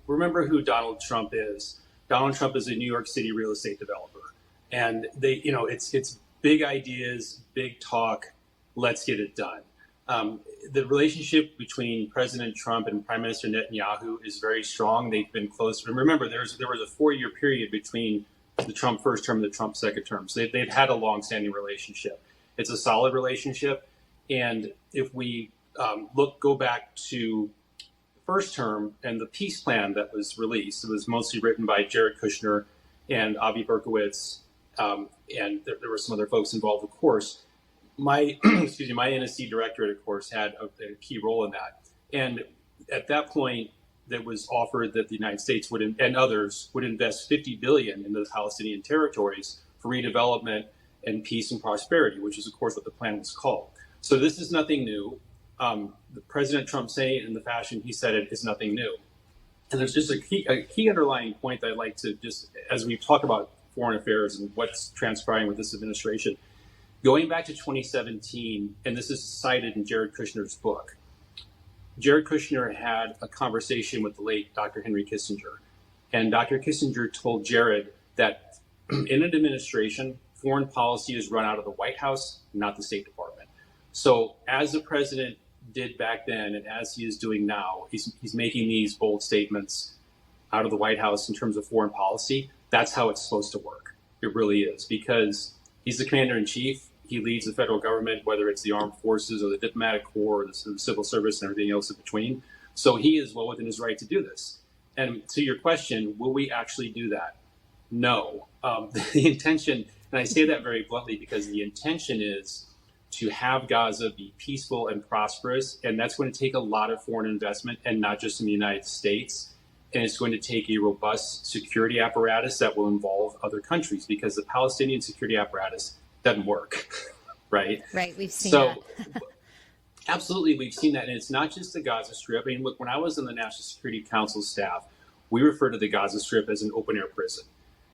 remember who Donald Trump is. Donald Trump is a New York City real estate developer. And it's big ideas, big talk, let's get it done. The relationship between President Trump and Prime Minister Netanyahu is very strong. They've been close. And remember, there was a 4-year period between the Trump first term and the Trump second term. So they've had a long-standing relationship. It's a solid relationship. And if we go back to the first term and the peace plan that was released, it was mostly written by Jared Kushner and Avi Berkowitz, and there were some other folks involved, of course. My my NSC directorate, of course, had a key role in that. And at that point, that was offered that the United States would and others would invest $50 billion in those Palestinian territories for redevelopment and peace and prosperity, which is, of course, what the plan was called. So this is nothing new. The President Trump saying it in the fashion he said it is nothing new. And there's just a key underlying point that I'd like to just, as we talk about foreign affairs and what's transpiring with this administration, going back to 2017, and this is cited in Jared Kushner's book. Jared Kushner had a conversation with the late Dr. Henry Kissinger. And Dr. Kissinger told Jared that in an administration, foreign policy is run out of the White House, not the State Department. So as the president did back then, and as he is doing now, he's making these bold statements out of the White House in terms of foreign policy. That's how it's supposed to work. It really is, because he's the commander in chief. He leads the federal government, whether it's the armed forces or the diplomatic corps or the civil service and everything else in between. So he is well within his right to do this. And to your question, will we actually do that? No. The intention, and I say that very bluntly because the intention is to have Gaza be peaceful and prosperous. And that's going to take a lot of foreign investment, and not just in the United States. And it's going to take a robust security apparatus that will involve other countries, because the Palestinian security apparatus doesn't work, right? Right, we've seen that. Absolutely, we've seen that. And it's not just the Gaza Strip. I mean, look, when I was on the National Security Council staff, we refer to the Gaza Strip as an open-air prison.